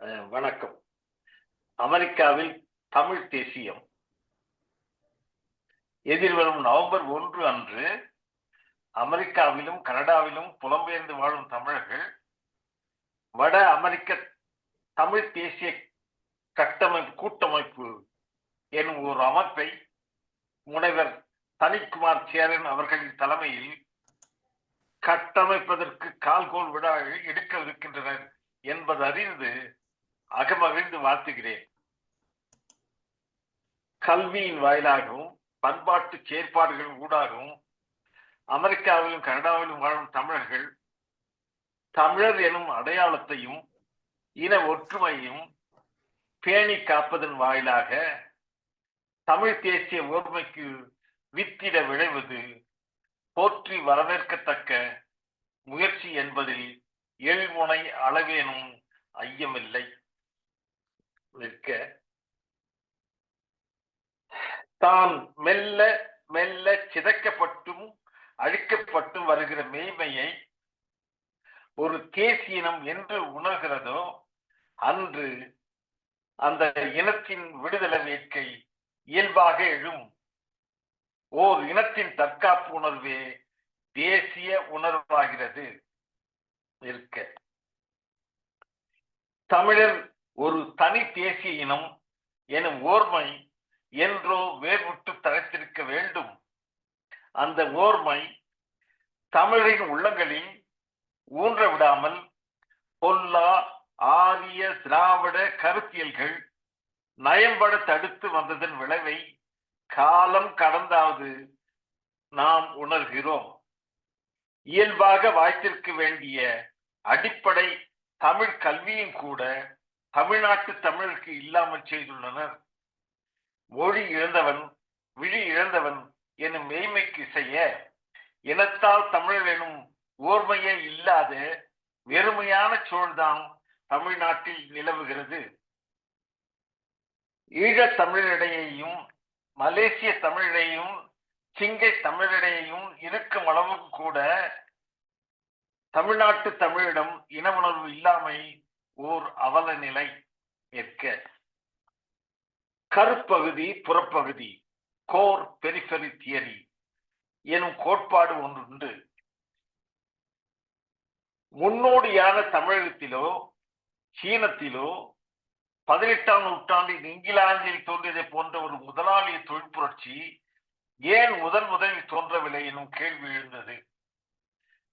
வணக்கம். அமெரிக்காவில் தமிழ் தேசியம் எதிர்வரும் நவம்பர் 1 அன்று அமெரிக்காவிலும் கனடாவிலும் புலம்பெயர்ந்து வாழும் தமிழர்கள் வட அமெரிக்க தமிழ் தேசிய கூட்டமைப்பு எனும் ஒரு அமைப்பை முனைவர் தனிக்குமார் சேரன் அவர்களின் தலைமையில் கட்டமைப்பதற்கு கால்கோள் விழா எடுக்கவிருக்கின்றனர் என்பது அறிந்து அகமகிழ்ந்து வாழ்த்துகிறேன். கல்வியின் வாயிலாகவும் பண்பாட்டு செயற்பாடுகள் ஊடாகவும் அமெரிக்காவிலும் கனடாவிலும் வாழும் தமிழர்கள் தமிழர் எனும் அடையாளத்தையும் இன ஒற்றுமையும் பேணி காப்பதன் வாயிலாக தமிழ் தேசிய ஓர்மைக்கு வித்திட விளைவது போற்றி வரவேற்கத்தக்க முயற்சி என்பதில் எழுமுனை அளவேனும் ஐயமில்லை. நிற்க தான் மெல்ல மெல்ல சிதைக்கப்பட்டும் அழிக்கப்பட்டும் வருகிற மெய்மையை ஒரு தேசியினம் என்று உணர்கிறதோ அன்று அந்த இனத்தின் விடுதலை வேட்கை இயல்பாக எழும். ஓர் இனத்தின் தற்காப்பு உணர்வே தேசிய உணர்வாகிறது. இருக்க தமிழர் ஒரு தனி தேசிய இனம் எனும் ஓர்மை என்றோ வேர்விட்டு தழைத்திருக்க வேண்டும். அந்த ஓர்மை தமிழரின் உள்ளங்களில் ஊன்ற விடாமல் பொல்லா ஆரிய திராவிட கருத்தியல்கள் நயம்பட தடுத்து வந்ததன் விளைவை காலம் கடந்தாவது நாம் உணர்கிறோம். இயல்பாக வாய்த்திருக்க வேண்டிய அடிப்படை தமிழ் கல்வியும் கூட தமிழ்நாட்டு தமிழுக்கு இல்லாமல் செய்துள்ளனர். மொழி இழந்தவன் விழி இழந்தவன் எனும் மெய்மைக்கு செய்ய இனத்தால் தமிழர் எனும் ஓர்மையே இல்லாத வெறுமையான சூழ்தான் தமிழ்நாட்டில் நிலவுகிறது. ஈழத் தமிழரிடையேயும் மலேசிய தமிழரையும் சிங்கை தமிழரிடையேயும் இருக்கும் அளவுக்கு கூட தமிழ்நாட்டு தமிழிடம் இன உணர்வு இல்லாமை ஓர் அவல நிலை. ஏற்க கருப்பகுதி புறப்பகுதி கோர் பெரிஃபெரி தியரி எனும் கோட்பாடு ஒன்றுண்டு. முன்னோடியான தமிழகத்திலோ சீனத்திலோ 18ஆம் நூற்றாண்டில் இங்கிலாந்தில் தோன்றியதை போன்ற ஒரு முதலாளிய தொழில் புரட்சி ஏன் முதலில் தோன்றவில்லை எனும் கேள்வி எழுந்தது.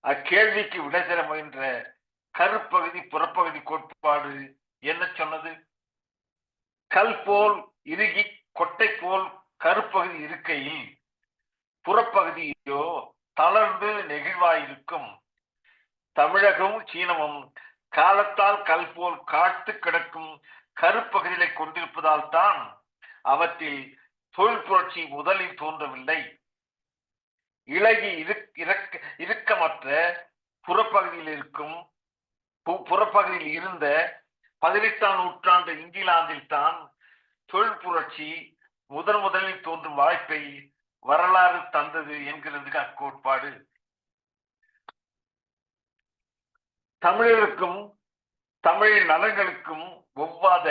அக்கேள்விக்கு விடை தர முயன்ற கருப்பகுதி புறப்பகுதி கோட்பாடு என்ன சொன்னது? கல் போல் இறுகி கொட்டை போல் கருப்பகுதி இருக்கையில் புறப்பகுதியோ தளர்ந்து நெகிழ்வாயிருக்கும். தமிழகமும் சீனமும் காலத்தால் கல் போல் காட்டு கிடக்கும் கருப்பகுதிகளை கொண்டிருப்பதால் தான் அவற்றில் தொழில் புரட்சி முதலில் தோன்றவில்லை. இலகி இறுக்கமற்ற புறப்பகுதியில் இருந்த 18ஆம் நூற்றாண்டு இங்கிலாந்தில் தான் தொழில் புரட்சி முதலில் தோன்றும் வாய்ப்பை வரலாறு தந்தது என்கிறது அக்கோட்பாடு. தமிழருக்கும் தமிழ் நலன்களுக்கும் ஒவ்வாத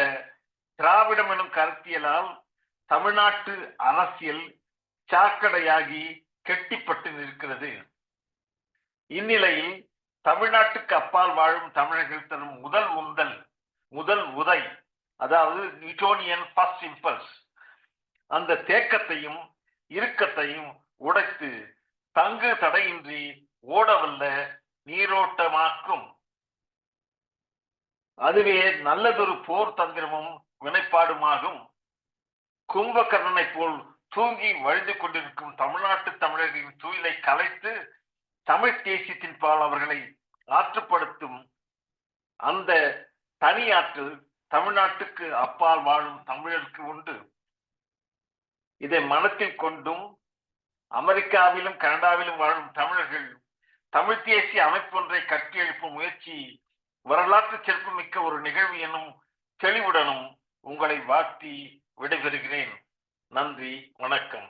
திராவிடம் எனும் கருத்தியலால் தமிழ்நாட்டு அரசியல் சாக்கடையாகி கெட்டிப்பட்டு நிற்கிறது. இந்நிலையில் தமிழ்நாட்டுக்கு அப்பால் வாழும் தமிழர்கள் தரும் முதல் உதை, அதாவது நியூட்டோனியன் ஃபர்ஸ்ட் இம்பல்ஸ், அந்த தேக்கத்தையும் இறுக்கத்தையும் உடைத்து தங்கு தடையின்றி ஓடவல்ல நீரோட்டமாக்கும். அதுவே நல்லதொரு போர் தந்திரமும் வினைப்பாடுமாகும். கும்பகர்ணனை போல் தூங்கி வழிந்து கொண்டிருக்கும் தமிழ்நாட்டு தமிழர்களின் துயிலை கலைத்து தமிழ் தேசியத்தின் பால் அவர்களை ஆற்றுப்படுத்தும் அந்த தனி ஆற்றல் தமிழ்நாட்டுக்கு அப்பால் வாழும் தமிழருக்கு உண்டு. இதை மனத்தில் கொண்டும் அமெரிக்காவிலும் கனடாவிலும் வாழும் தமிழர்கள் தமிழ் தேசிய அமைப்பொன்றை கட்டியெழுப்பும் முயற்சி வரலாற்று சிறப்புமிக்க ஒரு நிகழ்வு எனும் தெளிவுடனும் உங்களை வாழ்த்தி விடைபெறுகிறேன். நன்றி, வணக்கம்.